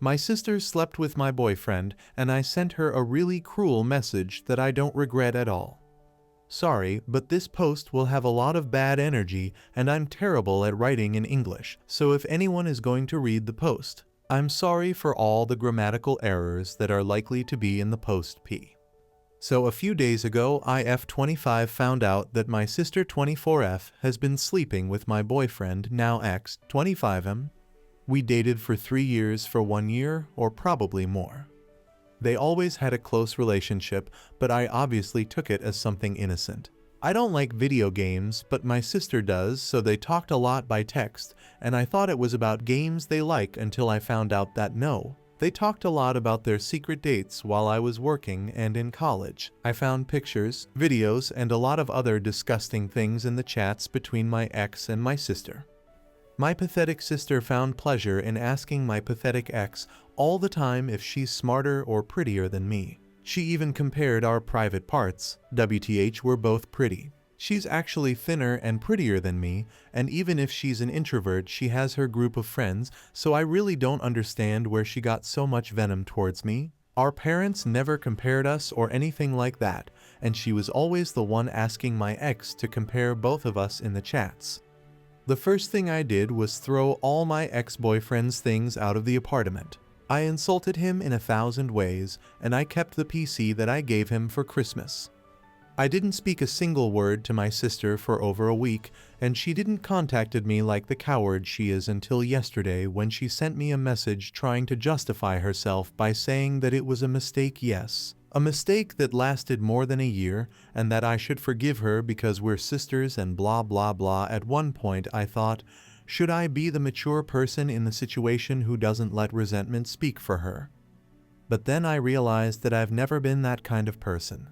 My sister slept with my boyfriend, and I sent her a really cruel message that I don't regret at all. Sorry, but this post will have a lot of bad energy, and I'm terrible at writing in English, so if anyone is going to read the post, I'm sorry for all the grammatical errors that are likely to be in the post P. So a few days ago, IF25 found out that my sister 24F has been sleeping with my boyfriend, now ex, 25M. We dated for 3 years for 1 year, or probably more. They always had a close relationship, but I obviously took it as something innocent. I don't like video games, but my sister does, so they talked a lot by text, and I thought it was about games they like until I found out that no. They talked a lot about their secret dates while I was working and in college. I found pictures, videos, and a lot of other disgusting things in the chats between my ex and my sister. My pathetic sister found pleasure in asking my pathetic ex all the time if she's smarter or prettier than me. She even compared our private parts. WTH, we're both pretty. She's actually thinner and prettier than me, and even if she's an introvert, she has her group of friends, so I really don't understand where she got so much venom towards me. Our parents never compared us or anything like that, and she was always the one asking my ex to compare both of us in the chats. The first thing I did was throw all my ex-boyfriend's things out of the apartment. I insulted him in 1,000 ways, and I kept the PC that I gave him for Christmas. I didn't speak a single word to my sister for over a week, and she didn't contacted me like the coward she is until yesterday when she sent me a message trying to justify herself by saying that it was a mistake, yes. A mistake that lasted more than a year, and that I should forgive her because we're sisters and blah blah blah. At one point I thought, should I be the mature person in the situation who doesn't let resentment speak for her? But then I realized that I've never been that kind of person.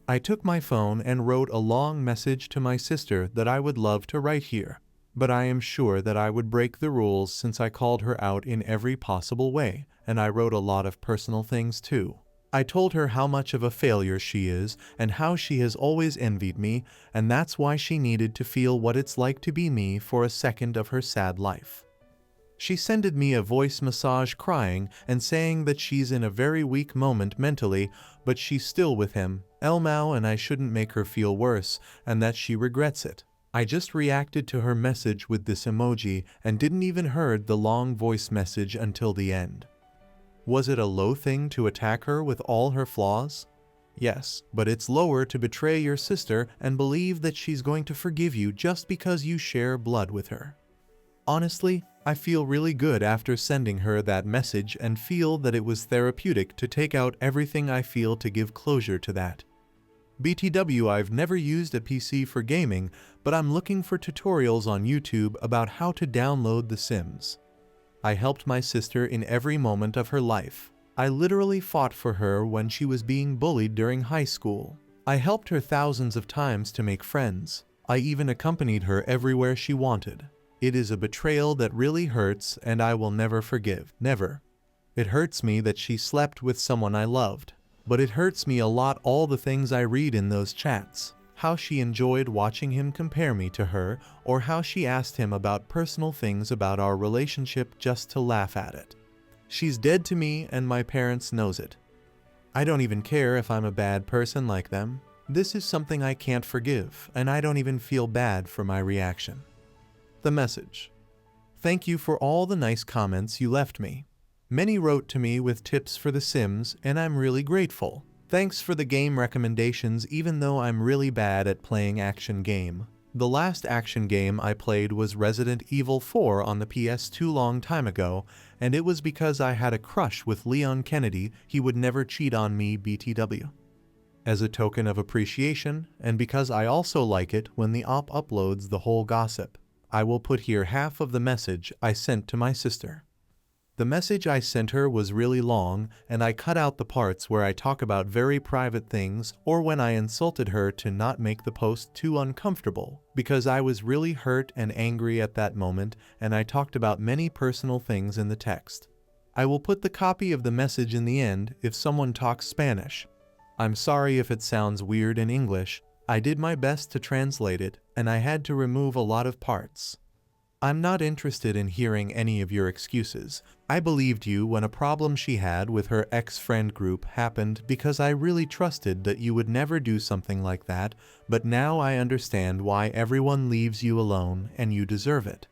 I took my phone and wrote a long message to my sister that I would love to write here, but I am sure that I would break the rules since I called her out in every possible way, and I wrote a lot of personal things too. I told her how much of a failure she is and how she has always envied me, and that's why she needed to feel what it's like to be me for a second of her sad life. She sended me a voice massage crying and saying that she's in a very weak moment mentally, but she's still with him, Elmao, and I shouldn't make her feel worse, and that she regrets it. I just reacted to her message with this emoji and didn't even heard the long voice message until the end. Was it a low thing to attack her with all her flaws? Yes, but it's lower to betray your sister and believe that she's going to forgive you just because you share blood with her. Honestly, I feel really good after sending her that message and feel that it was therapeutic to take out everything I feel to give closure to that. BTW, I've never used a PC for gaming, but I'm looking for tutorials on YouTube about how to download The Sims. I helped my sister in every moment of her life. I literally fought for her when she was being bullied during high school. I helped her thousands of times to make friends. I even accompanied her everywhere she wanted. It is a betrayal that really hurts, and I will never forgive. Never. It hurts me that she slept with someone I loved. But it hurts me a lot all the things I read in those chats. How she enjoyed watching him compare me to her, or how she asked him about personal things about our relationship just to laugh at it. She's dead to me, and my parents knows it. I don't even care if I'm a bad person like them. This is something I can't forgive, and I don't even feel bad for my reaction. The message. Thank you for all the nice comments you left me. Many wrote to me with tips for The Sims, and I'm really grateful. Thanks for the game recommendations, even though I'm really bad at playing action game. The last action game I played was Resident Evil 4 on the PS2 long time ago, and it was because I had a crush with Leon Kennedy. He would never cheat on me, BTW. As a token of appreciation, and because I also like it when the op uploads the whole gossip, I will put here half of the message I sent to my sister. The message I sent her was really long, and I cut out the parts where I talk about very private things or when I insulted her to not make the post too uncomfortable, because I was really hurt and angry at that moment, and I talked about many personal things in the text. I will put the copy of the message in the end if someone talks Spanish. I'm sorry if it sounds weird in English. I did my best to translate it, and I had to remove a lot of parts. I'm not interested in hearing any of your excuses. I believed you when a problem she had with her ex-friend group happened because I really trusted that you would never do something like that, but now I understand why everyone leaves you alone and you deserve it.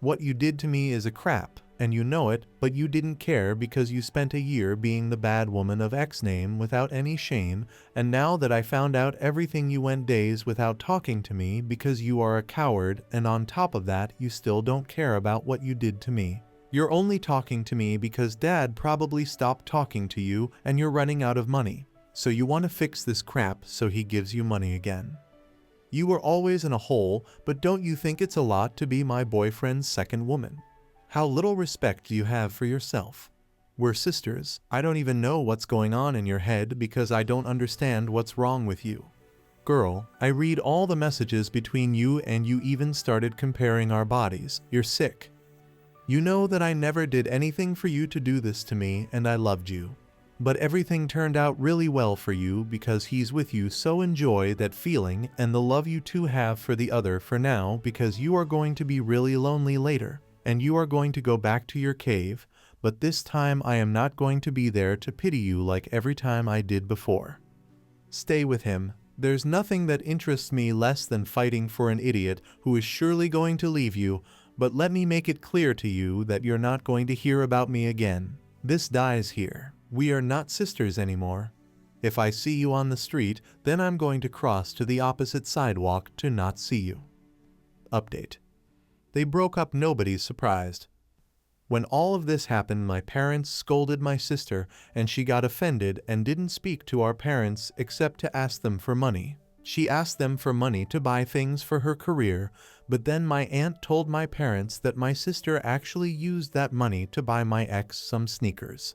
What you did to me is a crap, and you know it, but you didn't care because you spent a year being the bad woman of X name without any shame, and now that I found out everything you went days without talking to me because you are a coward, and on top of that you still don't care about what you did to me. You're only talking to me because Dad probably stopped talking to you and you're running out of money. So you want to fix this crap so he gives you money again. You were always in a hole, but don't you think it's a lot to be my boyfriend's second woman? How little respect do you have for yourself? We're sisters. I don't even know what's going on in your head because I don't understand what's wrong with you. Girl, I read all the messages between you and you even started comparing our bodies. You're sick. You know that I never did anything for you to do this to me and I loved you. But everything turned out really well for you because he's with you, so enjoy that feeling and the love you two have for the other for now because you are going to be really lonely later and you are going to go back to your cave, but this time I am not going to be there to pity you like every time I did before. Stay with him. There's nothing that interests me less than fighting for an idiot who is surely going to leave you, but let me make it clear to you that you're not going to hear about me again. This dies here. We are not sisters anymore. If I see you on the street, then I'm going to cross to the opposite sidewalk to not see you. Update. They broke up, nobody's surprised. When all of this happened, my parents scolded my sister and she got offended and didn't speak to our parents except to ask them for money. She asked them for money to buy things for her career, but then my aunt told my parents that my sister actually used that money to buy my ex some sneakers.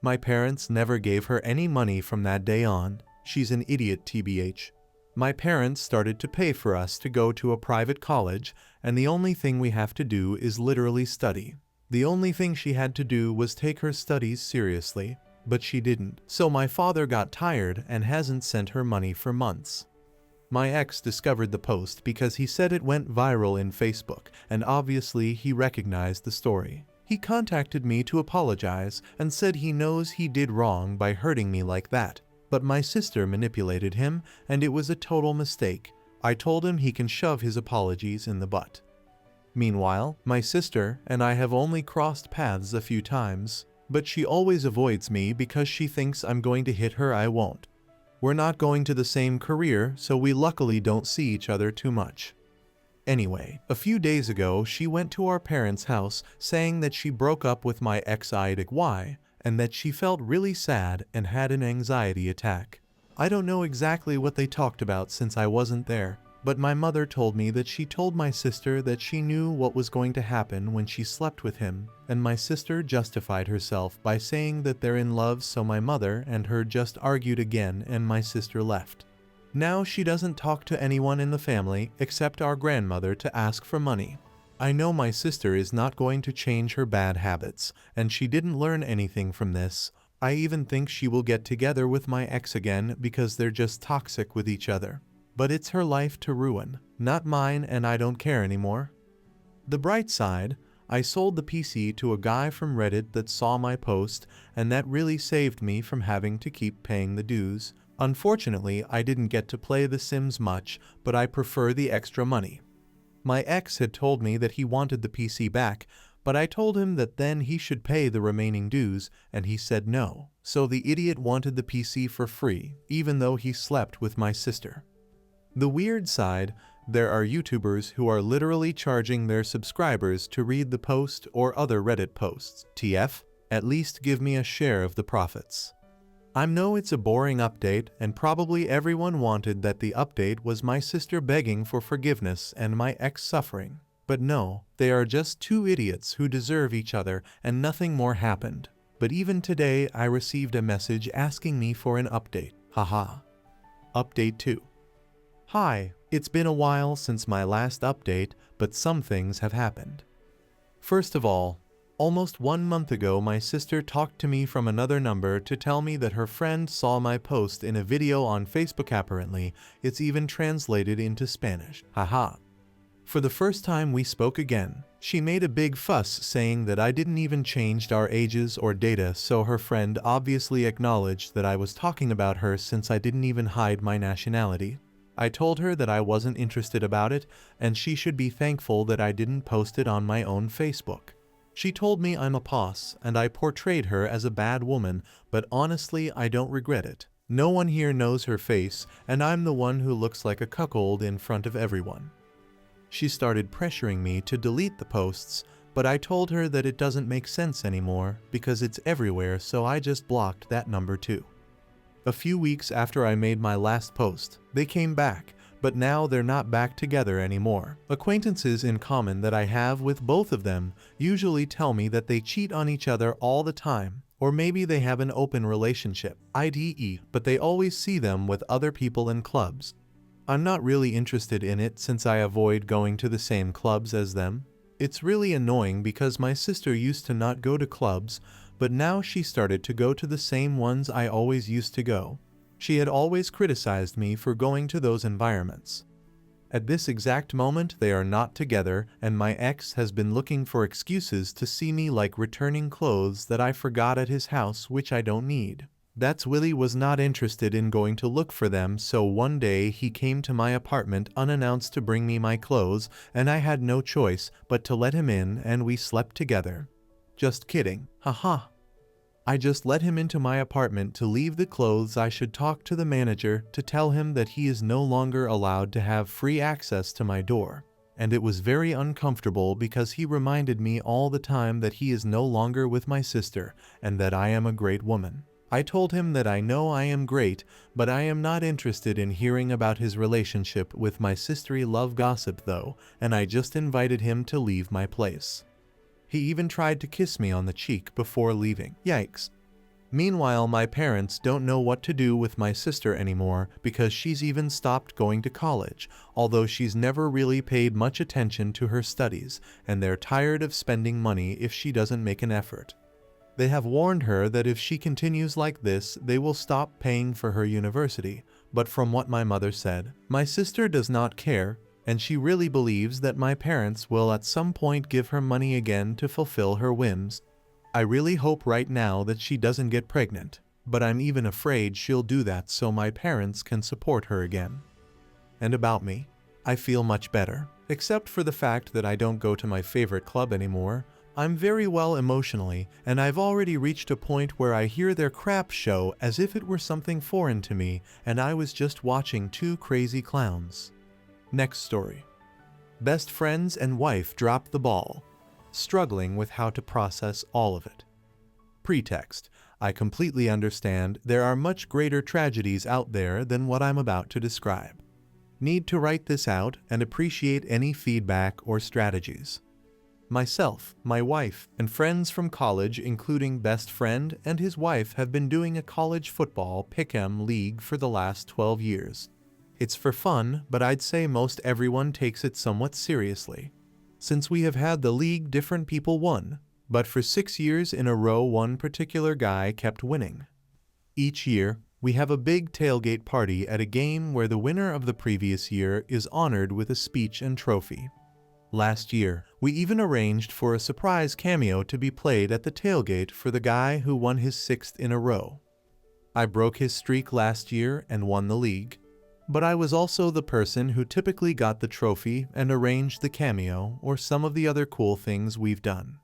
My parents never gave her any money from that day on. She's an idiot, TBH. My parents started to pay for us to go to a private college, and the only thing we have to do is literally study. The only thing she had to do was take her studies seriously, but she didn't. So my father got tired and hasn't sent her money for months. My ex discovered the post because he said it went viral in Facebook, and obviously he recognized the story. He contacted me to apologize and said he knows he did wrong by hurting me like that, but my sister manipulated him and it was a total mistake. I told him he can shove his apologies in the butt. Meanwhile, my sister and I have only crossed paths a few times, but she always avoids me because she thinks I'm going to hit her. I won't. We're not going to the same career, so we luckily don't see each other too much. Anyway, a few days ago she went to our parents' house saying that she broke up with my ex-IDY and that she felt really sad and had an anxiety attack. I don't know exactly what they talked about since I wasn't there, but my mother told me that she told my sister that she knew what was going to happen when she slept with him, and my sister justified herself by saying that they're in love, so my mother and her just argued again and my sister left. Now she doesn't talk to anyone in the family except our grandmother to ask for money. I know my sister is not going to change her bad habits, and she didn't learn anything from this. I even think she will get together with my ex again because they're just toxic with each other. But it's her life to ruin, not mine, and I don't care anymore. The bright side, I sold the PC to a guy from Reddit that saw my post, and that really saved me from having to keep paying the dues. Unfortunately, I didn't get to play The Sims much, but I prefer the extra money. My ex had told me that he wanted the PC back, but I told him that then he should pay the remaining dues, and he said no. So the idiot wanted the PC for free, even though he slept with my sister. The weird side, there are YouTubers who are literally charging their subscribers to read the post or other Reddit posts. TF, at least give me a share of the profits. I know it's a boring update, and probably everyone wanted that the update was my sister begging for forgiveness and my ex suffering. But no, they are just two idiots who deserve each other, and nothing more happened. But even today I received a message asking me for an update. Haha. Update 2. Hi, it's been a while since my last update, but some things have happened. First of all, almost 1 month ago my sister talked to me from another number to tell me that her friend saw my post in a video on Facebook. Apparently, it's even translated into Spanish. Haha. For the first time we spoke again, she made a big fuss saying that I didn't even change our ages or data, so her friend obviously acknowledged that I was talking about her since I didn't even hide my nationality. I told her that I wasn't interested about it and she should be thankful that I didn't post it on my own Facebook. She told me I'm a boss and I portrayed her as a bad woman, but honestly I don't regret it. No one here knows her face and I'm the one who looks like a cuckold in front of everyone. She started pressuring me to delete the posts, but I told her that it doesn't make sense anymore because it's everywhere, so I just blocked that number too. A few weeks after I made my last post, they came back, but now they're not back together anymore. Acquaintances in common that I have with both of them usually tell me that they cheat on each other all the time, or maybe they have an open relationship, i.e., but they always see them with other people in clubs. I'm not really interested in it since I avoid going to the same clubs as them. It's really annoying because my sister used to not go to clubs, but now she started to go to the same ones I always used to go. She had always criticized me for going to those environments. At this exact moment they are not together and my ex has been looking for excuses to see me, like returning clothes that I forgot at his house which I don't need. That's Willie was not interested in going to look for them, so one day he came to my apartment unannounced to bring me my clothes and I had no choice but to let him in and we slept together. Just kidding, haha. I just let him into my apartment to leave the clothes. I should talk to the manager to tell him that he is no longer allowed to have free access to my door. And it was very uncomfortable because he reminded me all the time that he is no longer with my sister and that I am a great woman. I told him that I know I am great, but I am not interested in hearing about his relationship with my sister. Love gossip though, and I just invited him to leave my place. He even tried to kiss me on the cheek before leaving. Yikes. Meanwhile, my parents don't know what to do with my sister anymore because she's even stopped going to college, although she's never really paid much attention to her studies, and they're tired of spending money if she doesn't make an effort. They have warned her that if she continues like this, they will stop paying for her university, but from what my mother said, my sister does not care, and she really believes that my parents will at some point give her money again to fulfill her whims. I really hope right now that she doesn't get pregnant, but I'm even afraid she'll do that so my parents can support her again. And about me, I feel much better, except for the fact that I don't go to my favorite club anymore. I'm very well emotionally, and I've already reached a point where I hear their crap show as if it were something foreign to me and I was just watching two crazy clowns. Next story. Best friends and wife drop the ball. Struggling with how to process all of it. Pretext. I completely understand there are much greater tragedies out there than what I'm about to describe. Need to write this out and appreciate any feedback or strategies. Myself, my wife, and friends from college, including best friend and his wife, have been doing a college football pick-em league for the last 12 years. It's for fun, but I'd say most everyone takes it somewhat seriously. Since we have had the league, different people won, but for 6 years in a row one particular guy kept winning. Each year, we have a big tailgate party at a game where the winner of the previous year is honored with a speech and trophy. Last year, we even arranged for a surprise cameo to be played at the tailgate for the guy who won his 6th in a row. I broke his streak last year and won the league, but I was also the person who typically got the trophy and arranged the cameo or some of the other cool things we've done.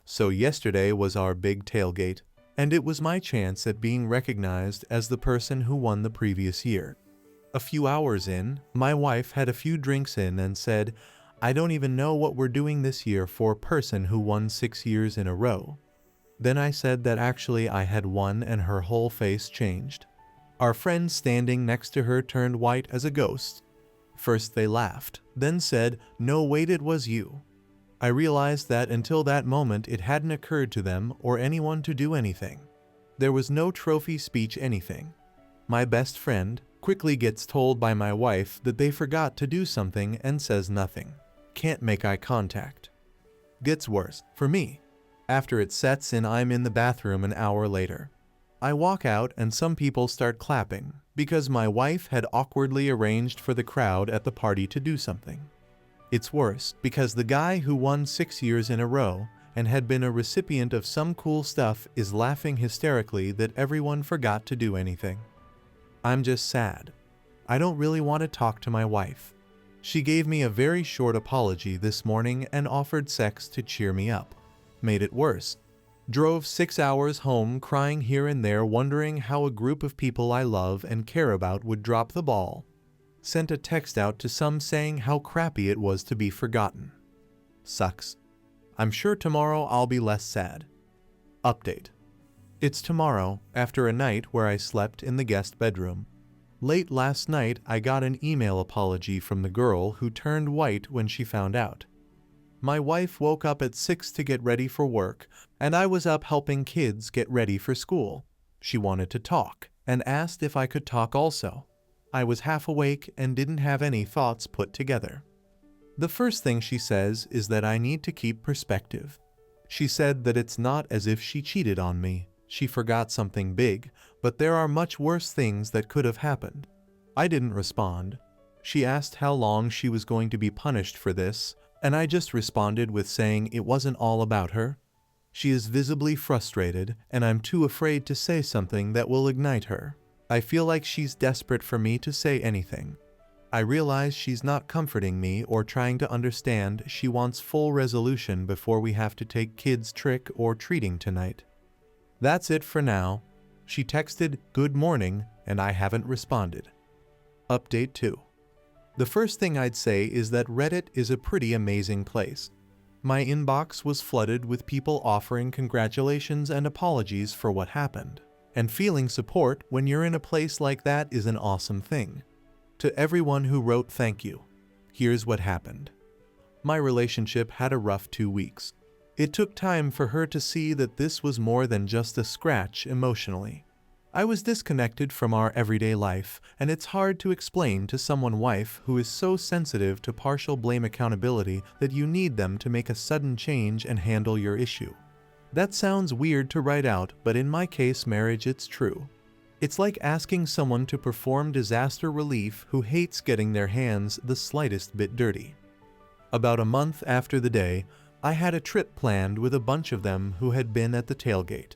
So yesterday was our big tailgate, and it was my chance at being recognized as the person who won the previous year. A few hours in, my wife had a few drinks in and said, "I don't even know what we're doing this year for a person who won 6 years in a row." Then I said that actually I had won and her whole face changed. Our friend standing next to her turned white as a ghost. First they laughed, then said, "No, wait, it was you." I realized that until that moment it hadn't occurred to them or anyone to do anything. There was no trophy, speech, anything. My best friend quickly gets told by my wife that they forgot to do something and says nothing. Can't make eye contact. Gets worse, for me. After it sets in, I'm in the bathroom an hour later. I walk out and some people start clapping because my wife had awkwardly arranged for the crowd at the party to do something. It's worse because the guy who won 6 years in a row and had been a recipient of some cool stuff is laughing hysterically that everyone forgot to do anything. I'm just sad. I don't really want to talk to my wife. She gave me a very short apology this morning and offered sex to cheer me up. Made it worse. Drove 6 hours home crying here and there, wondering how a group of people I love and care about would drop the ball. Sent a text out to some saying how crappy it was to be forgotten. Sucks. I'm sure tomorrow I'll be less sad. Update. It's tomorrow, after a night where I slept in the guest bedroom. Late last night, I got an email apology from the girl who turned white when she found out. My wife woke up at 6 to get ready for work, and I was up helping kids get ready for school. She wanted to talk, and asked if I could talk also. I was half awake and didn't have any thoughts put together. The first thing she says is that I need to keep perspective. She said that it's not as if she cheated on me. She forgot something big, but there are much worse things that could have happened. I didn't respond. She asked how long she was going to be punished for this, and I just responded with saying it wasn't all about her. She is visibly frustrated, and I'm too afraid to say something that will ignite her. I feel like she's desperate for me to say anything. I realize she's not comforting me or trying to understand. She wants full resolution before we have to take kids trick or treating tonight. That's it for now. She texted, "Good morning," and I haven't responded. Update 2. The first thing I'd say is that Reddit is a pretty amazing place. My inbox was flooded with people offering congratulations and apologies for what happened. And feeling support when you're in a place like that is an awesome thing. To everyone who wrote thank you. Here's what happened. My relationship had a rough 2 weeks. It took time for her to see that this was more than just a scratch emotionally. I was disconnected from our everyday life, and it's hard to explain to someone's wife who is so sensitive to partial blame accountability that you need them to make a sudden change and handle your issue. That sounds weird to write out, but in my case marriage it's true. It's like asking someone to perform disaster relief who hates getting their hands the slightest bit dirty. About a month after the day, I had a trip planned with a bunch of them who had been at the tailgate.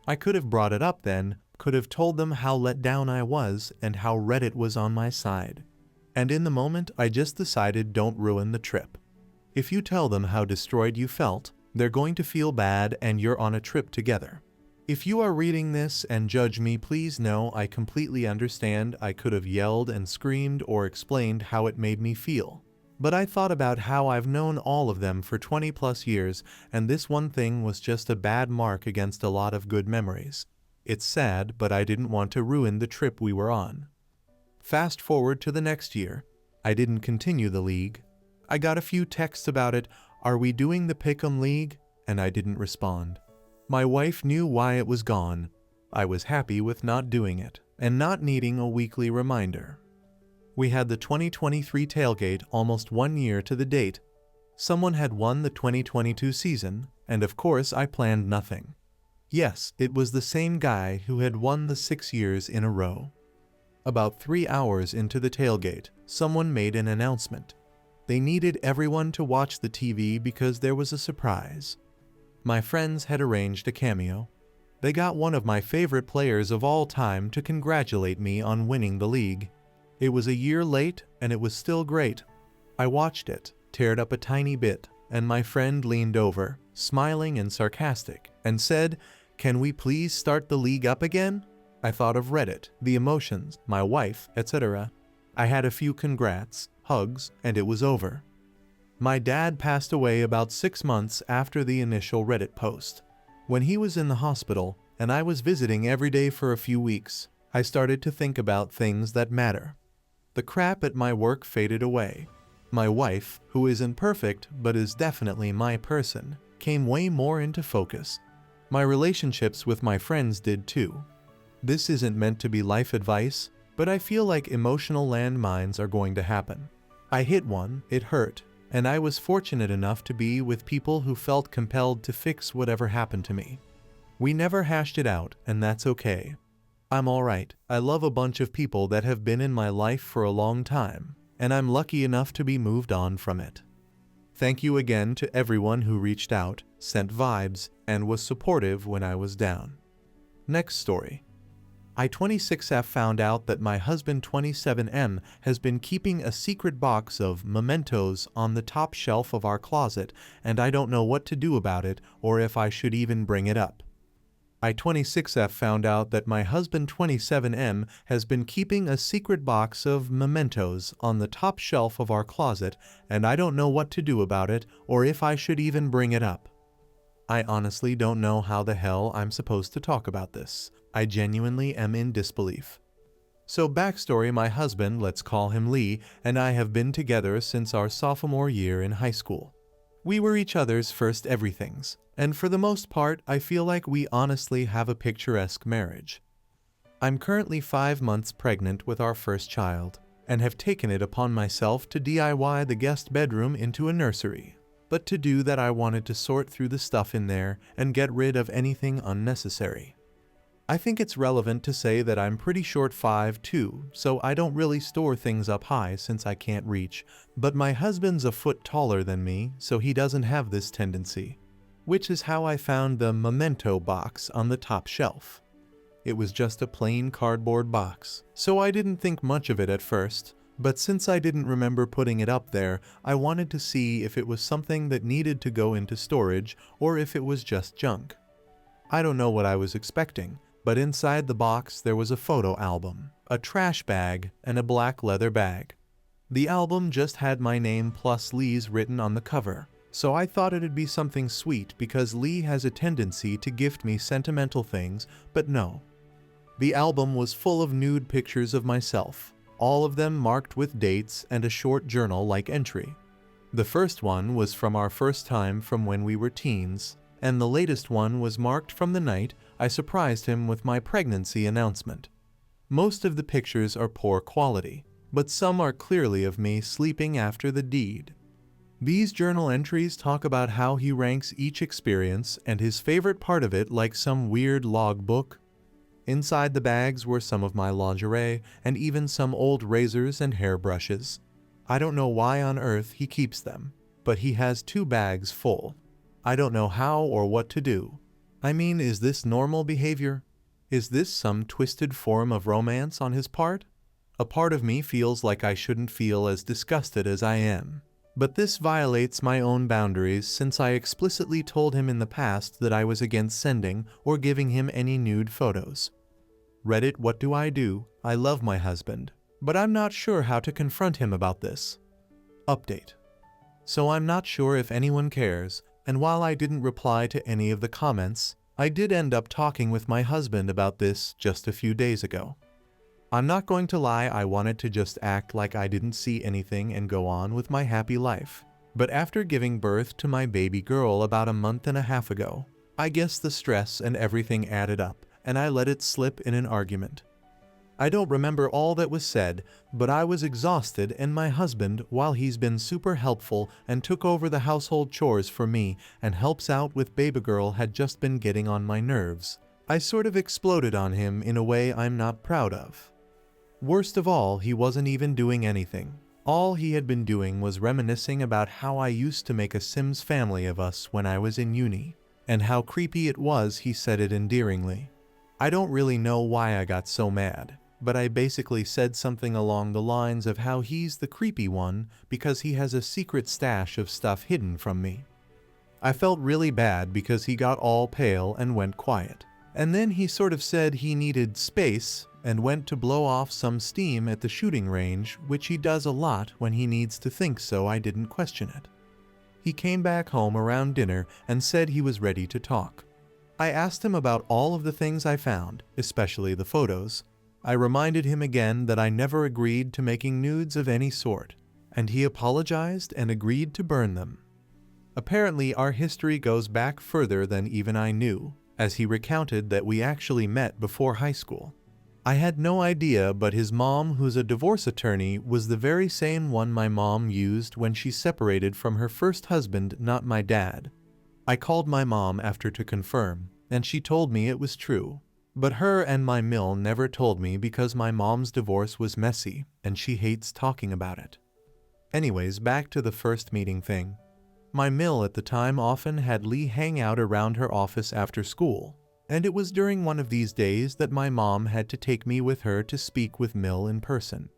I could have brought it up then, could have told them how let down I was and how Reddit was on my side. And in the moment, I just decided don't ruin the trip. If you tell them how destroyed you felt, they're going to feel bad and you're on a trip together. If you are reading this and judge me, please know I completely understand. I could have yelled and screamed or explained how it made me feel. But I thought about how I've known all of them for 20 plus years, and this one thing was just a bad mark against a lot of good memories. It's sad, but I didn't want to ruin the trip we were on. Fast forward to the next year. I didn't continue the league. I got a few texts about it. Are we doing the Pick'em League? And I didn't respond. My wife knew why it was gone. I was happy with not doing it, and not needing a weekly reminder. We had the 2023 tailgate almost 1 year to the date. Someone had won the 2022 season, and of course I planned nothing. Yes, it was the same guy who had won the 6 years in a row. About 3 hours into the tailgate, someone made an announcement. They needed everyone to watch the TV because there was a surprise. My friends had arranged a cameo. They got one of my favorite players of all time to congratulate me on winning the league. It was a year late, and it was still great. I watched it, teared up a tiny bit, and my friend leaned over, smiling and sarcastic, and said, "Can we please start the league up again?" I thought of Reddit, the emotions, my wife, etc. I had a few congrats, hugs, and it was over. My dad passed away about 6 months after the initial Reddit post. When he was in the hospital, and I was visiting every day for a few weeks, I started to think about things that matter. The crap at my work faded away. My wife, who isn't perfect but is definitely my person, came way more into focus. My relationships with my friends did too. This isn't meant to be life advice, but I feel like emotional landmines are going to happen. I hit one, it hurt, and I was fortunate enough to be with people who felt compelled to fix whatever happened to me. We never hashed it out, and that's okay. I'm alright. I love a bunch of people that have been in my life for a long time, and I'm lucky enough to be moved on from it. Thank you again to everyone who reached out, sent vibes, and was supportive when I was down. Next story. I-26F found out that my husband 27M has been keeping a secret box of mementos on the top shelf of our closet, and I don't know what to do about it or if I should even bring it up. I-26F found out that my husband 27M has been keeping a secret box of mementos on the top shelf of our closet, and I don't know what to do about it or if I should even bring it up. I honestly don't know how the hell I'm supposed to talk about this. I genuinely am in disbelief. So backstory, my husband, let's call him Lee, and I have been together since our sophomore year in high school. We were each other's first everythings, and for the most part, I feel like we honestly have a picturesque marriage. I'm currently 5 months pregnant with our first child, and have taken it upon myself to DIY the guest bedroom into a nursery. But to do that, I wanted to sort through the stuff in there and get rid of anything unnecessary. I think it's relevant to say that I'm pretty short 5'2", so I don't really store things up high since I can't reach, but my husband's a foot taller than me, so he doesn't have this tendency, which is how I found the memento box on the top shelf. It was just a plain cardboard box, so I didn't think much of it at first, but since I didn't remember putting it up there, I wanted to see if it was something that needed to go into storage or if it was just junk. I don't know what I was expecting, but inside the box there was a photo album, a trash bag, and a black leather bag. The album just had my name plus Lee's written on the cover, so I thought it'd be something sweet because Lee has a tendency to gift me sentimental things, but no. The album was full of nude pictures of myself, all of them marked with dates and a short journal-like entry. The first one was from our first time from when we were teens, and the latest one was marked from the night I surprised him with my pregnancy announcement. Most of the pictures are poor quality, but some are clearly of me sleeping after the deed. These journal entries talk about how he ranks each experience and his favorite part of it like some weird logbook. Inside the bags were some of my lingerie and even some old razors and hairbrushes. I don't know why on earth he keeps them, but he has 2 bags full. I don't know how or what to do. I mean, is this normal behavior? Is this some twisted form of romance on his part? A part of me feels like I shouldn't feel as disgusted as I am. But this violates my own boundaries since I explicitly told him in the past that I was against sending or giving him any nude photos. Reddit, what do? I love my husband, but I'm not sure how to confront him about this. Update. So I'm not sure if anyone cares, and while I didn't reply to any of the comments, I did end up talking with my husband about this just a few days ago. I'm not going to lie, I wanted to just act like I didn't see anything and go on with my happy life. But after giving birth to my baby girl about a month and a half ago, I guess the stress and everything added up, and I let it slip in an argument. I don't remember all that was said, but I was exhausted, and my husband, while he's been super helpful and took over the household chores for me and helps out with baby girl, had just been getting on my nerves. I sort of exploded on him in a way I'm not proud of. Worst of all, he wasn't even doing anything. All he had been doing was reminiscing about how I used to make a Sims family of us when I was in uni, and how creepy it was. He said it endearingly. I don't really know why I got so mad, but I basically said something along the lines of how he's the creepy one because he has a secret stash of stuff hidden from me. I felt really bad because he got all pale and went quiet. And then he sort of said he needed space and went to blow off some steam at the shooting range, which he does a lot when he needs to think, so I didn't question it. He came back home around dinner and said he was ready to talk. I asked him about all of the things I found, especially the photos. I reminded him again that I never agreed to making nudes of any sort, and he apologized and agreed to burn them. Apparently, our history goes back further than even I knew, as he recounted that we actually met before high school. I had no idea, but his mom, who's a divorce attorney, was the very same one my mom used when she separated from her first husband, not my dad. I called my mom after to confirm, and she told me it was true. But her and my mill never told me because my mom's divorce was messy, and she hates talking about it. Anyways, back to the first meeting thing. My mill at the time often had Lee hang out around her office after school, and it was during one of these days that my mom had to take me with her to speak with Mill in person.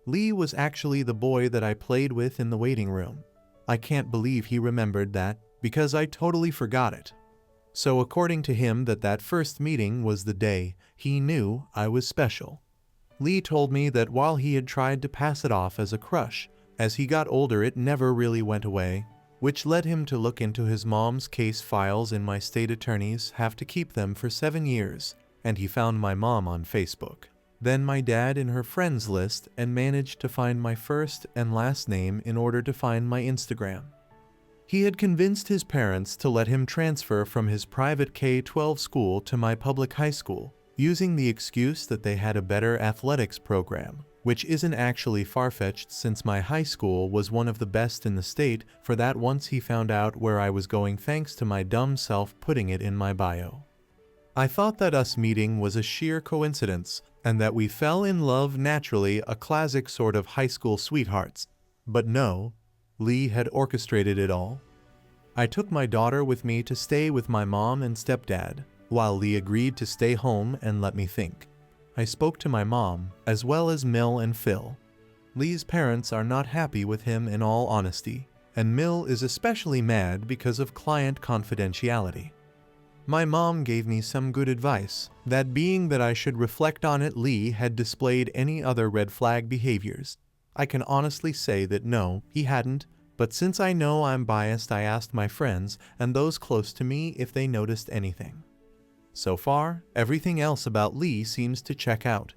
Lee was actually the boy that I played with in the waiting room. I can't believe he remembered that, because I totally forgot it. So according to him that first meeting was the day he knew I was special. Lee told me that while he had tried to pass it off as a crush, as he got older it never really went away, which led him to look into his mom's case files, and my state attorneys have to keep them for 7 years, and he found my mom on Facebook. Then my dad in her friends list, and managed to find my first and last name in order to find my Instagram. He had convinced his parents to let him transfer from his private K-12 school to my public high school, using the excuse that they had a better athletics program, which isn't actually far-fetched since my high school was one of the best in the state for that once he found out where I was going thanks to my dumb self putting it in my bio. I thought that us meeting was a sheer coincidence, and that we fell in love naturally, a classic sort of high school sweethearts. But no, Lee had orchestrated it all. I took my daughter with me to stay with my mom and stepdad, while Lee agreed to stay home and let me think. I spoke to my mom, as well as Mill and Phil. Lee's parents are not happy with him in all honesty, and Mill is especially mad because of client confidentiality. My mom gave me some good advice, that being that I should reflect on it. Lee had displayed any other red flag behaviors. I can honestly say that no, he hadn't, but since I know I'm biased, I asked my friends and those close to me if they noticed anything. So far, everything else about Lee seems to check out.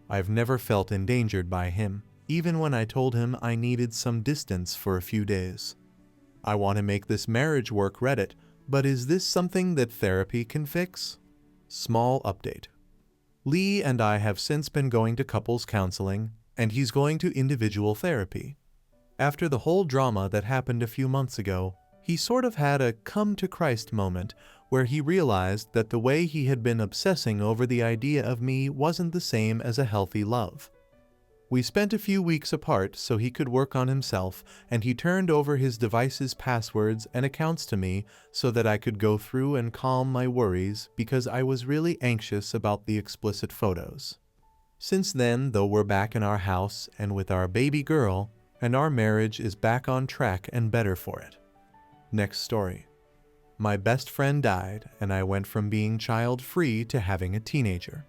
I've never felt endangered by him, even when I told him I needed some distance for a few days. I want to make this marriage work. Reddit, but is this something that therapy can fix? Small update. Lee and I have since been going to couples counseling, and he's going to individual therapy. After the whole drama that happened a few months ago, he sort of had a come to Christ moment where he realized that the way he had been obsessing over the idea of me wasn't the same as a healthy love. We spent a few weeks apart so he could work on himself, and he turned over his device's passwords and accounts to me so that I could go through and calm my worries because I was really anxious about the explicit photos. Since then, though, we're back in our house and with our baby girl, and our marriage is back on track and better for it. Next story. My best friend died, and I went from being child-free to having a teenager.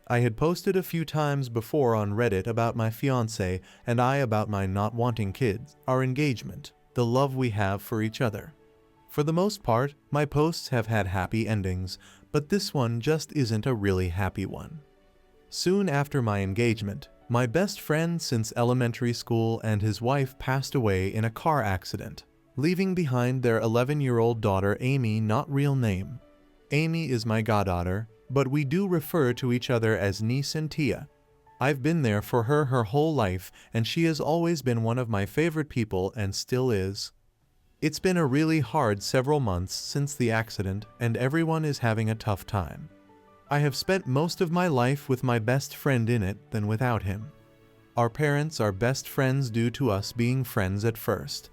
I had posted a few times before on Reddit about my fiancé and I about my not wanting kids, our engagement, the love we have for each other. For the most part, my posts have had happy endings, but this one just isn't a really happy one. Soon after my engagement, my best friend since elementary school and his wife passed away in a car accident, leaving behind their 11-year-old daughter Amy, not real name. Amy is my goddaughter, but we do refer to each other as niece and tia. I've been there for her whole life, and she has always been one of my favorite people and still is. It's been a really hard several months since the accident, and everyone is having a tough time. I have spent most of my life with my best friend in it than without him. Our parents are best friends due to us being friends at first.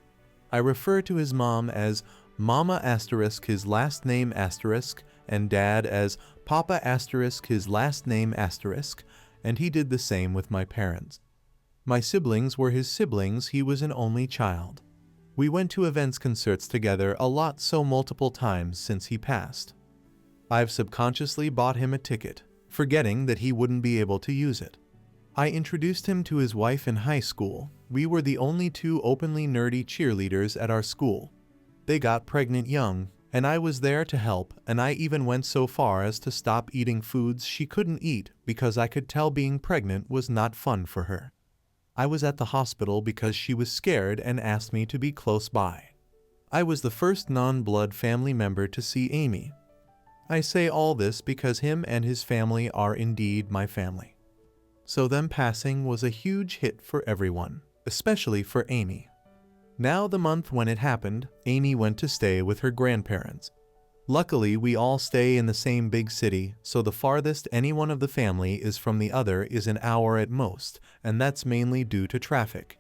I refer to his mom as Mama * his last name *, and Dad as Papa * his last name *, and he did the same with my parents. My siblings were his siblings, he was an only child. We went to events, concerts together a lot, so multiple times since he passed. I've subconsciously bought him a ticket, forgetting that he wouldn't be able to use it. I introduced him to his wife in high school. We were the only two openly nerdy cheerleaders at our school. They got pregnant young, and I was there to help, and I even went so far as to stop eating foods she couldn't eat because I could tell being pregnant was not fun for her. I was at the hospital because she was scared and asked me to be close by. I was the first non-blood family member to see Amy. I say all this because him and his family are indeed my family. So them passing was a huge hit for everyone, especially for Amy. Now the month when it happened, Amy went to stay with her grandparents. Luckily, we all stay in the same big city, so the farthest any one of the family is from the other is an hour at most, and that's mainly due to traffic.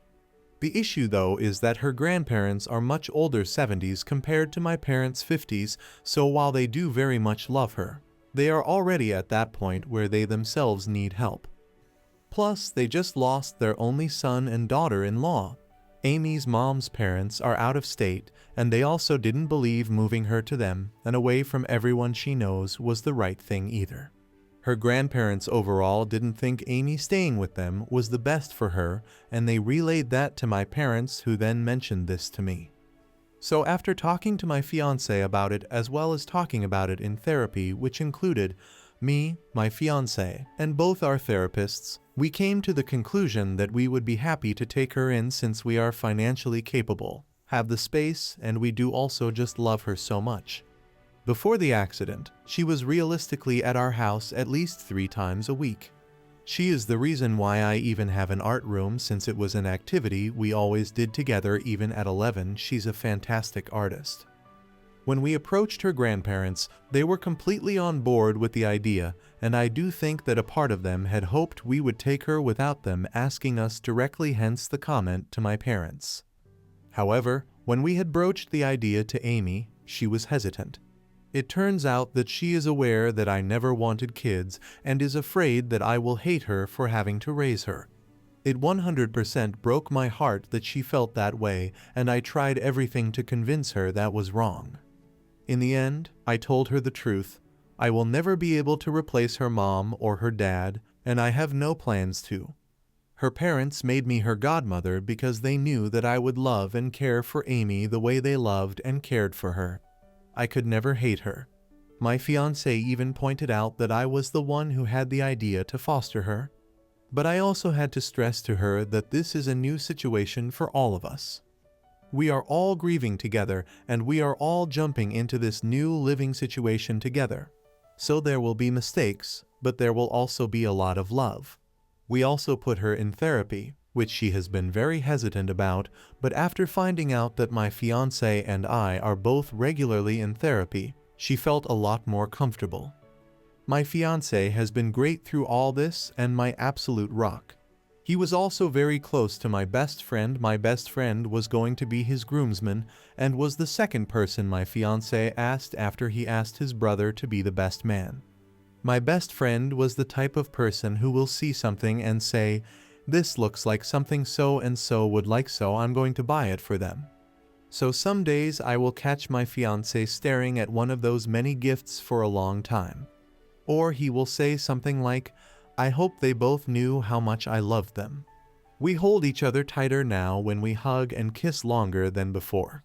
The issue though is that her grandparents are much older 70s compared to my parents' 50s, so while they do very much love her, they are already at that point where they themselves need help. Plus, they just lost their only son and daughter-in-law. Amy's mom's parents are out of state, and they also didn't believe moving her to them and away from everyone she knows was the right thing either. Her grandparents overall didn't think Amy staying with them was the best for her, and they relayed that to my parents, who then mentioned this to me. So after talking to my fiancé about it, as well as talking about it in therapy, which included me, my fiancé, and both our therapists, we came to the conclusion that we would be happy to take her in since we are financially capable, have the space, and we do also just love her so much. Before the accident, she was realistically at our house at least 3 times a week. She is the reason why I even have an art room, since it was an activity we always did together even at 11. She's a fantastic artist. When we approached her grandparents, they were completely on board with the idea, and I do think that a part of them had hoped we would take her without them asking us directly, hence the comment to my parents. However, when we had broached the idea to Amy, she was hesitant. It turns out that she is aware that I never wanted kids and is afraid that I will hate her for having to raise her. It 100% broke my heart that she felt that way, and I tried everything to convince her that was wrong. In the end, I told her the truth. I will never be able to replace her mom or her dad, and I have no plans to. Her parents made me her godmother because they knew that I would love and care for Amy the way they loved and cared for her. I could never hate her. My fiancé even pointed out that I was the one who had the idea to foster her. But I also had to stress to her that this is a new situation for all of us. We are all grieving together, and we are all jumping into this new living situation together. So there will be mistakes, but there will also be a lot of love. We also put her in therapy, which she has been very hesitant about, but after finding out that my fiancé and I are both regularly in therapy, she felt a lot more comfortable. My fiancé has been great through all this and my absolute rock. He was also very close to my best friend. My best friend was going to be his groomsman and was the second person my fiancé asked after he asked his brother to be the best man. My best friend was the type of person who will see something and say, "This looks like something so and so would like, so I'm going to buy it for them." So some days I will catch my fiancé staring at one of those many gifts for a long time. Or he will say something like, "I hope they both knew how much I loved them." We hold each other tighter now when we hug and kiss longer than before.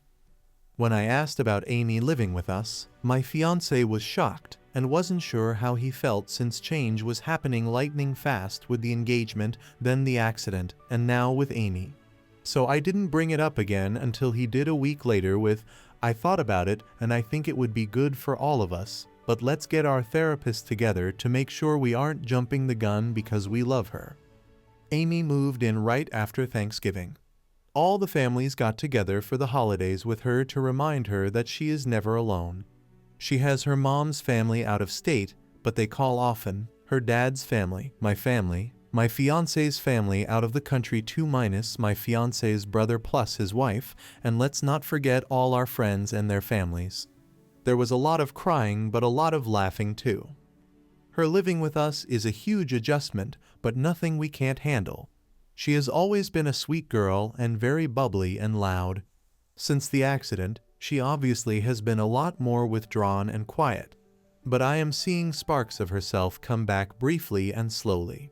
When I asked about Amy living with us, my fiancé was shocked and wasn't sure how he felt, since change was happening lightning fast with the engagement, then the accident, and now with Amy. So I didn't bring it up again until he did a week later with, "I thought about it and I think it would be good for all of us, but let's get our therapist together to make sure we aren't jumping the gun because we love her." Amy moved in right after Thanksgiving. All the families got together for the holidays with her to remind her that she is never alone. She has her mom's family out of state, but they call often, her dad's family, my fiancé's family out of the country too, minus my fiancé's brother plus his wife, and let's not forget all our friends and their families. There was a lot of crying, but a lot of laughing too. Her living with us is a huge adjustment, but nothing we can't handle. She has always been a sweet girl and very bubbly and loud. Since the accident, she obviously has been a lot more withdrawn and quiet. But I am seeing sparks of herself come back briefly and slowly.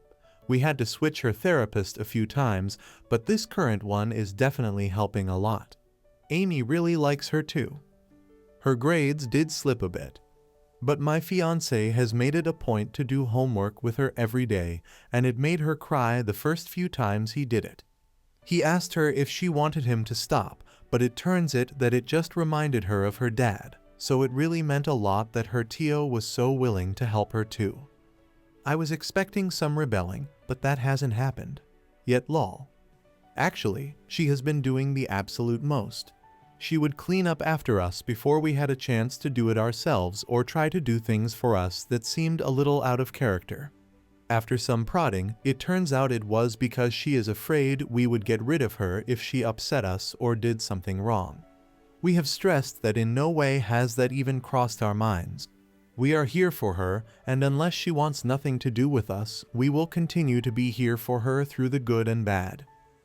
We had to switch her therapist a few times, but this current one is definitely helping a lot. Amy really likes her too. Her grades did slip a bit, but my fiancé has made it a point to do homework with her every day, and it made her cry the first few times he did it. He asked her if she wanted him to stop, but it turns out that it just reminded her of her dad, so it really meant a lot that her Tio was so willing to help her too. I was expecting some rebelling, but that hasn't happened. Yet lol. Actually, she has been doing the absolute most. She would clean up after us before we had a chance to do it ourselves, or try to do things for us that seemed a little out of character. After some prodding, it turns out it was because she is afraid we would get rid of her if she upset us or did something wrong. We have stressed that in no way has that even crossed our minds. We are here for her, and unless she wants nothing to do with us, we will continue to be here for her through the good and bad.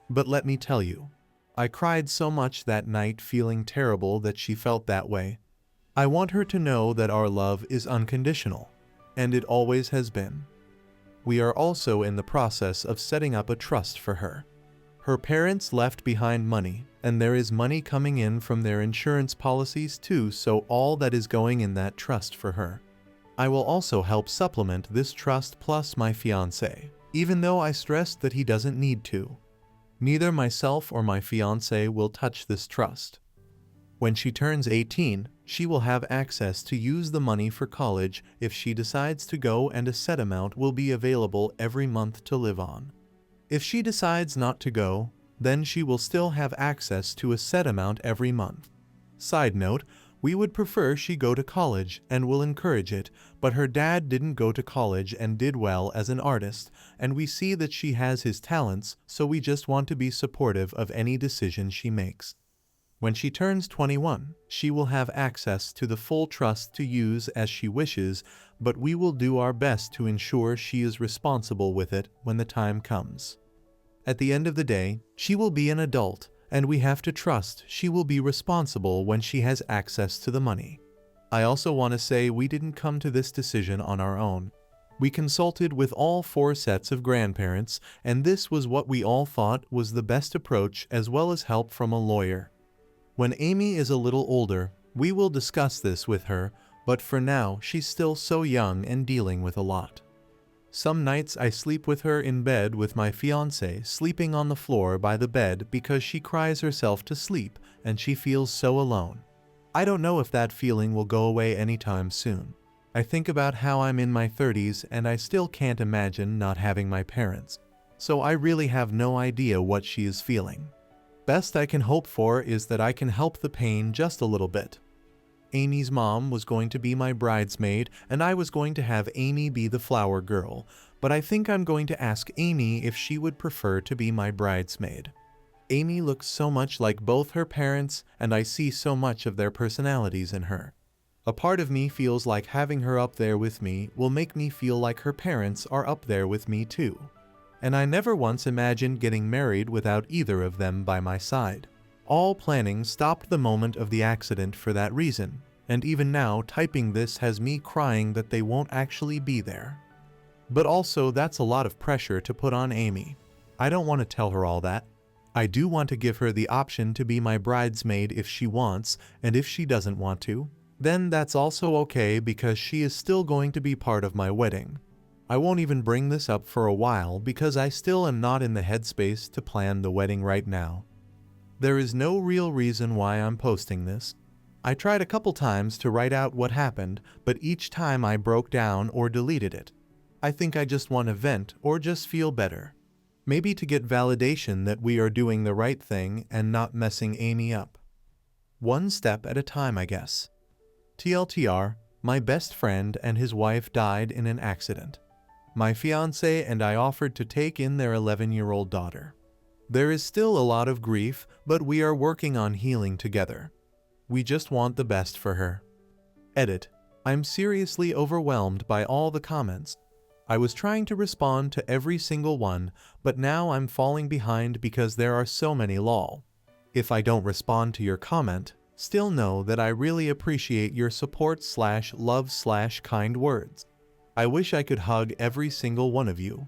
But let me tell you, I cried so much that night feeling terrible that she felt that way. I want her to know that our love is unconditional, and it always has been. We are also in the process of setting up a trust for her. Her parents left behind money, and there is money coming in from their insurance policies too, so all that is going in that trust for her. I will also help supplement this trust plus my fiancé, even though I stressed that he doesn't need to. Neither myself or my fiancé will touch this trust. When she turns 18, she will have access to use the money for college if she decides to go, and a set amount will be available every month to live on. If she decides not to go, then she will still have access to a set amount every month. Side note, we would prefer she go to college and will encourage it, but her dad didn't go to college and did well as an artist, and we see that she has his talents, so we just want to be supportive of any decision she makes. When she turns 21, she will have access to the full trust to use as she wishes, but we will do our best to ensure she is responsible with it when the time comes. At the end of the day, she will be an adult, and we have to trust she will be responsible when she has access to the money. I also want to say we didn't come to this decision on our own. We consulted with all 4 sets of grandparents, and this was what we all thought was the best approach, as well as help from a lawyer. When Amy is a little older, we will discuss this with her, but for now she's still so young and dealing with a lot. Some nights I sleep with her in bed with my fiancé sleeping on the floor by the bed because she cries herself to sleep and she feels so alone. I don't know if that feeling will go away anytime soon. I think about how I'm in my 30s and I still can't imagine not having my parents, so I really have no idea what she is feeling. Best I can hope for is that I can help the pain just a little bit. Amy's mom was going to be my bridesmaid, and I was going to have Amy be the flower girl, but I think I'm going to ask Amy if she would prefer to be my bridesmaid. Amy looks so much like both her parents, and I see so much of their personalities in her. A part of me feels like having her up there with me will make me feel like her parents are up there with me too. And I never once imagined getting married without either of them by my side. All planning stopped the moment of the accident for that reason, and even now typing this has me crying that they won't actually be there. But also that's a lot of pressure to put on Amy. I don't want to tell her all that. I do want to give her the option to be my bridesmaid if she wants, and if she doesn't want to, then that's also okay because she is still going to be part of my wedding. I won't even bring this up for a while because I still am not in the headspace to plan the wedding right now. There is no real reason why I'm posting this. I tried a couple times to write out what happened, but each time I broke down or deleted it. I think I just want to vent or just feel better. Maybe to get validation that we are doing the right thing and not messing Amy up. One step at a time, I guess. TLDR, my best friend and his wife died in an accident. My fiancé and I offered to take in their 11-year-old daughter. There is still a lot of grief, but we are working on healing together. We just want the best for her. Edit. I'm seriously overwhelmed by all the comments. I was trying to respond to every single one, but now I'm falling behind because there are so many lol. If I don't respond to your comment, still know that I really appreciate your support / love / kind words. I wish I could hug every single one of you.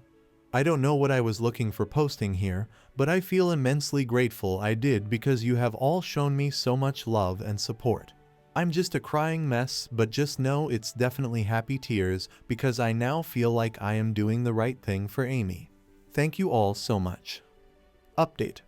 I don't know what I was looking for posting here, but I feel immensely grateful I did because you have all shown me so much love and support. I'm just a crying mess, but just know it's definitely happy tears because I now feel like I am doing the right thing for Amy. Thank you all so much. Update.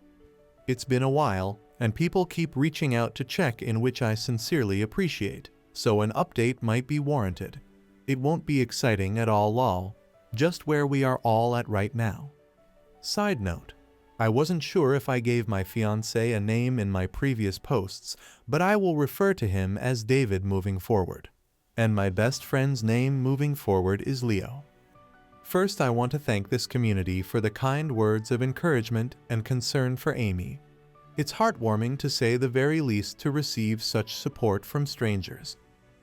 It's been a while, and people keep reaching out to check in, which I sincerely appreciate, so an update might be warranted. It won't be exciting at all lol, just where we are all at right now. Side note, I wasn't sure if I gave my fiancé a name in my previous posts, but I will refer to him as David moving forward. And my best friend's name moving forward is Leo. First, I want to thank this community for the kind words of encouragement and concern for Amy. It's heartwarming to say the very least to receive such support from strangers.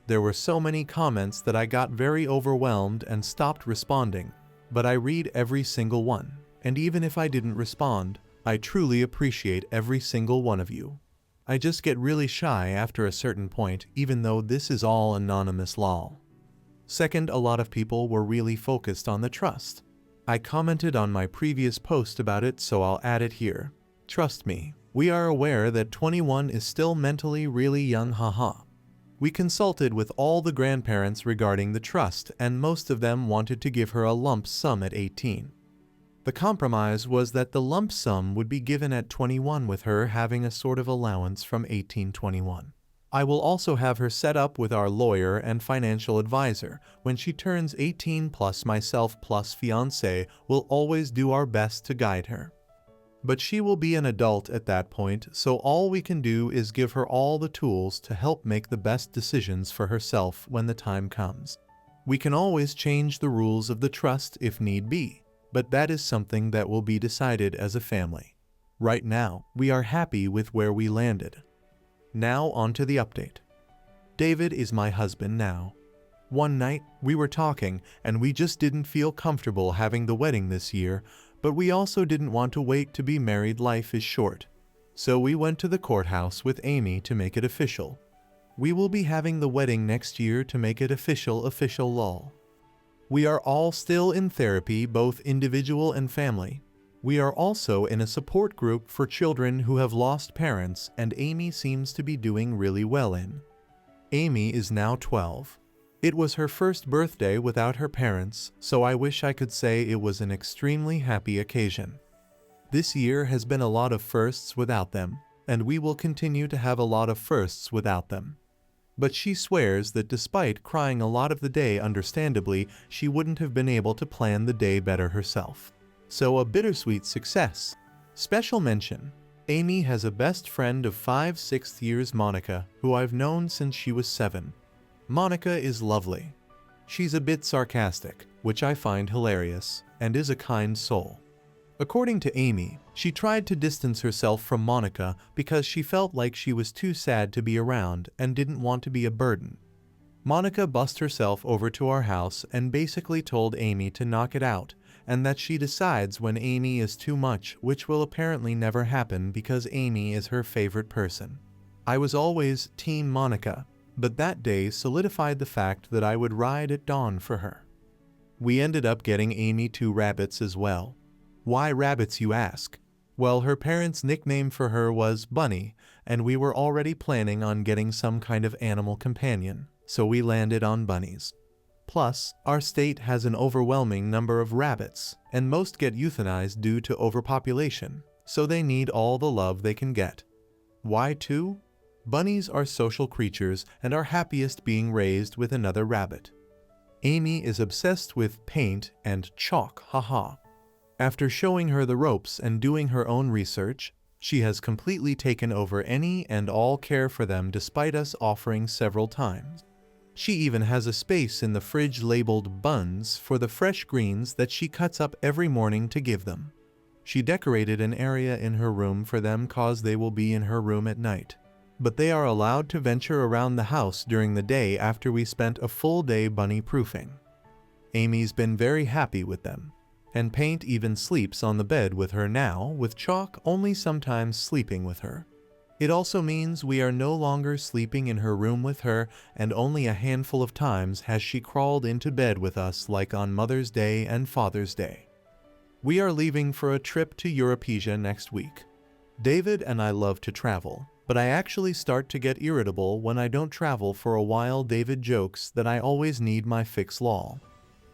There were so many comments that I got very overwhelmed and stopped responding, but I read every single one, and even if I didn't respond, I truly appreciate every single one of you. I just get really shy after a certain point, even though this is all anonymous lol. Second, a lot of people were really focused on the trust. I commented on my previous post about it, so I'll add it here. Trust me, we are aware that 21 is still mentally really young, haha. We consulted with all the grandparents regarding the trust, and most of them wanted to give her a lump sum at 18. The compromise was that the lump sum would be given at 21, with her having a sort of allowance from 18-21. I will also have her set up with our lawyer and financial advisor. When she turns 18 plus myself plus fiancé will always do our best to guide her. But she will be an adult at that point, so all we can do is give her all the tools to help make the best decisions for herself when the time comes. We can always change the rules of the trust if need be, but that is something that will be decided as a family. Right now, we are happy with where we landed. Now on to the update. David is my husband now. One night, we were talking, and we just didn't feel comfortable having the wedding this year, but we also didn't want to wait to be married, life is short. So we went to the courthouse with Amy to make it official. We will be having the wedding next year to make it official lol. We are all still in therapy, both individual and family. We are also in a support group for children who have lost parents, and Amy seems to be doing really well in. Amy is now 12. It was her first birthday without her parents, so I wish I could say it was an extremely happy occasion. This year has been a lot of firsts without them, and we will continue to have a lot of firsts without them. But she swears that despite crying a lot of the day, understandably, she wouldn't have been able to plan the day better herself. So a bittersweet success. Special mention, Amy has a best friend of 5/6 years, Monica, who I've known since she was 7. Monica is lovely. She's a bit sarcastic, which I find hilarious, and is a kind soul. According to Amy, she tried to distance herself from Monica because she felt like she was too sad to be around and didn't want to be a burden. Monica bussed herself over to our house and basically told Amy to knock it out, and that she decides when Amy is too much, which will apparently never happen because Amy is her favorite person. I was always Team Monica, but that day solidified the fact that I would ride at dawn for her. We ended up getting Amy 2 rabbits as well. Why rabbits, you ask? Well, her parents' nickname for her was Bunny, and we were already planning on getting some kind of animal companion, so we landed on bunnies. Plus, our state has an overwhelming number of rabbits, and most get euthanized due to overpopulation, so they need all the love they can get. Why 2? Bunnies are social creatures and are happiest being raised with another rabbit. Amy is obsessed with paint and chalk, haha. After showing her the ropes and doing her own research, she has completely taken over any and all care for them despite us offering several times. She even has a space in the fridge labeled buns for the fresh greens that she cuts up every morning to give them. She decorated an area in her room for them cause they will be in her room at night. But they are allowed to venture around the house during the day after we spent a full day bunny proofing. Amy's been very happy with them. And Paint even sleeps on the bed with her now, with Chalk only sometimes sleeping with her. It also means we are no longer sleeping in her room with her, and only a handful of times has she crawled into bed with us, like on Mother's Day and Father's Day. We are leaving for a trip to Europesia next week. David and I love to travel, but I actually start to get irritable when I don't travel for a while. David jokes that I always need my fix lol.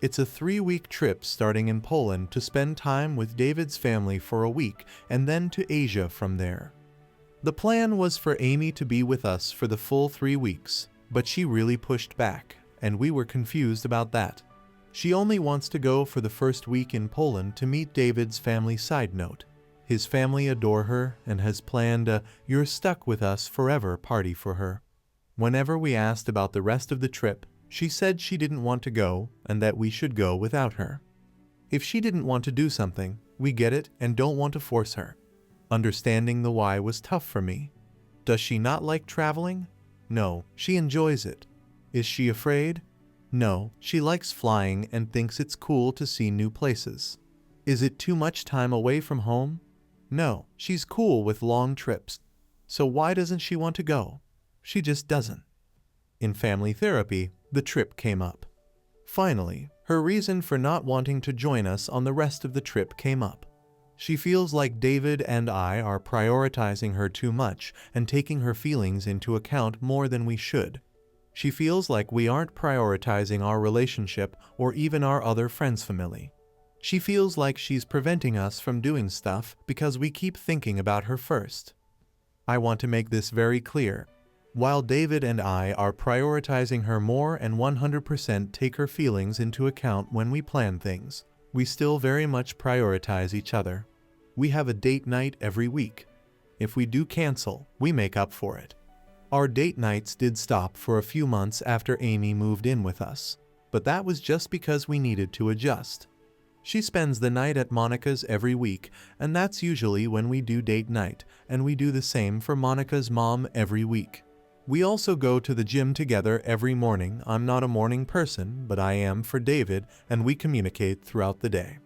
It's a 3-week trip starting in Poland to spend time with David's family for a week and then to Asia from there. The plan was for Amy to be with us for the full 3 weeks, but she really pushed back, and we were confused about that. She only wants to go for the first week in Poland to meet David's family. Side note, his family adore her and has planned a "you're stuck with us forever" party for her. Whenever we asked about the rest of the trip, she said she didn't want to go and that we should go without her. If she didn't want to do something, we get it and don't want to force her. Understanding the why was tough for me. Does she not like traveling? No, she enjoys it. Is she afraid? No, she likes flying and thinks it's cool to see new places. Is it too much time away from home? No, she's cool with long trips. So why doesn't she want to go? She just doesn't. In family therapy, the trip came up. Finally, her reason for not wanting to join us on the rest of the trip came up. She feels like David and I are prioritizing her too much and taking her feelings into account more than we should. She feels like we aren't prioritizing our relationship or even our other friends' family. She feels like she's preventing us from doing stuff because we keep thinking about her first. I want to make this very clear. While David and I are prioritizing her more and 100% take her feelings into account when we plan things, we still very much prioritize each other. We have a date night every week. If we do cancel, we make up for it. Our date nights did stop for a few months after Amy moved in with us, but that was just because we needed to adjust. She spends the night at Monica's every week, and that's usually when we do date night, and we do the same for Monica's mom every week. We also go to the gym together every morning. I'm not a morning person, but I am for David, and we communicate throughout the day.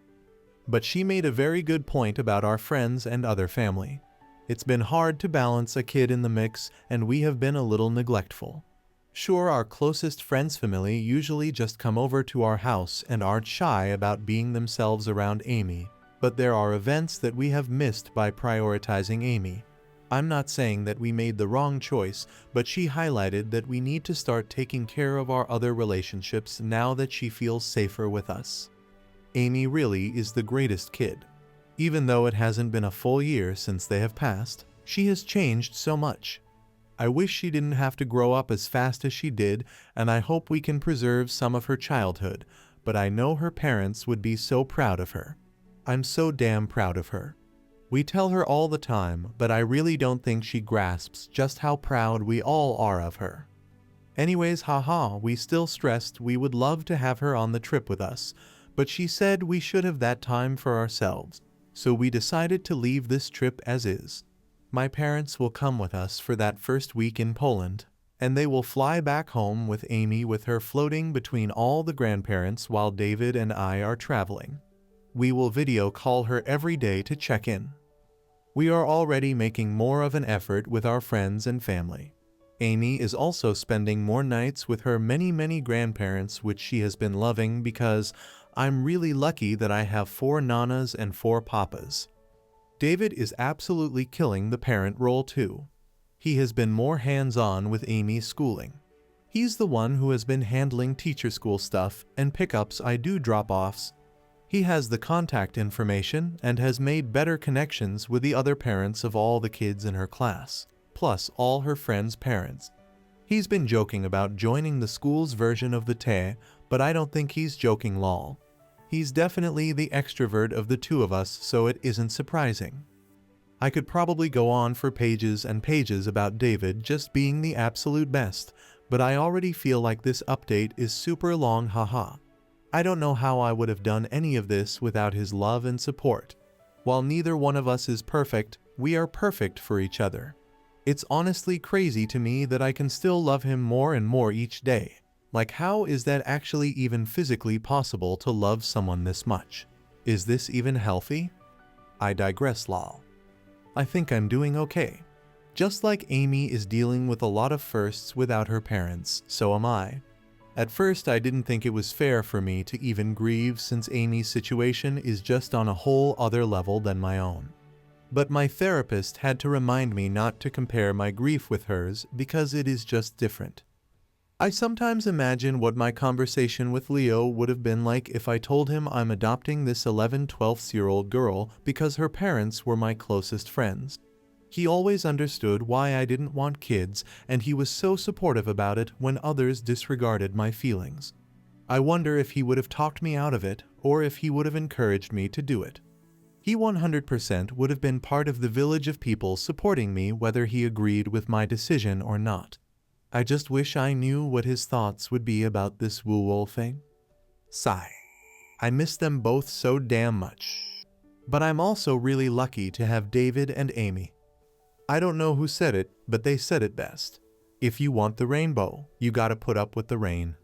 But she made a very good point about our friends and other family. It's been hard to balance a kid in the mix, and we have been a little neglectful. Sure, our closest friends' family usually just come over to our house and aren't shy about being themselves around Amy, but there are events that we have missed by prioritizing Amy. I'm not saying that we made the wrong choice, but she highlighted that we need to start taking care of our other relationships now that she feels safer with us. Amy really is the greatest kid. Even though it hasn't been a full year since they have passed, she has changed so much. I wish she didn't have to grow up as fast as she did, and I hope we can preserve some of her childhood, but I know her parents would be so proud of her. I'm so damn proud of her. We tell her all the time, but I really don't think she grasps just how proud we all are of her. Anyways, haha, we still stressed we would love to have her on the trip with us, but she said we should have that time for ourselves, so we decided to leave this trip as is. My parents will come with us for that first week in Poland, and they will fly back home with Amy with her floating between all the grandparents while David and I are traveling. We will video call her every day to check in. We are already making more of an effort with our friends and family. Amy is also spending more nights with her many grandparents, which she has been loving because I'm really lucky that I have 4 nanas and 4 papas. David is absolutely killing the parent role too. He has been more hands-on with Amy's schooling. He's the one who has been handling teacher school stuff and pickups. I do drop-offs. He has the contact information and has made better connections with the other parents of all the kids in her class, plus all her friends' parents. He's been joking about joining the school's version of the TE, but I don't think he's joking lol. He's definitely the extrovert of the two of us, so it isn't surprising. I could probably go on for pages and pages about David just being the absolute best, but I already feel like this update is super long, haha. I don't know how I would have done any of this without his love and support. While neither one of us is perfect, we are perfect for each other. It's honestly crazy to me that I can still love him more and more each day. Like, how is that actually even physically possible to love someone this much? Is this even healthy? I digress lol. I think I'm doing okay. Just like Amy is dealing with a lot of firsts without her parents, so am I. At first I didn't think it was fair for me to even grieve since Amy's situation is just on a whole other level than my own. But my therapist had to remind me not to compare my grief with hers because it is just different. I sometimes imagine what my conversation with Leo would have been like if I told him I'm adopting this 11-12-year-old girl because her parents were my closest friends. He always understood why I didn't want kids, and he was so supportive about it when others disregarded my feelings. I wonder if he would have talked me out of it, or if he would have encouraged me to do it. He 100% would have been part of the village of people supporting me whether he agreed with my decision or not. I just wish I knew what his thoughts would be about this woo-woo thing. Sigh. I miss them both so damn much. But I'm also really lucky to have David and Amy. I don't know who said it, but they said it best. If you want the rainbow, you gotta put up with the rain.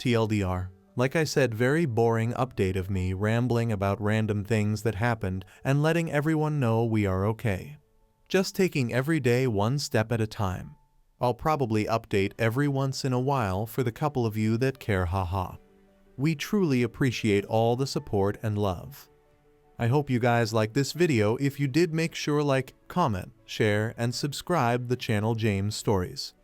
TLDR. Like I said, very boring update of me rambling about random things that happened and letting everyone know we are okay. Just taking every day one step at a time. I'll probably update every once in a while for the couple of you that care, haha. We truly appreciate all the support and love. I hope you guys like this video. If you did, make sure like, comment, share, and subscribe the channel James Stories.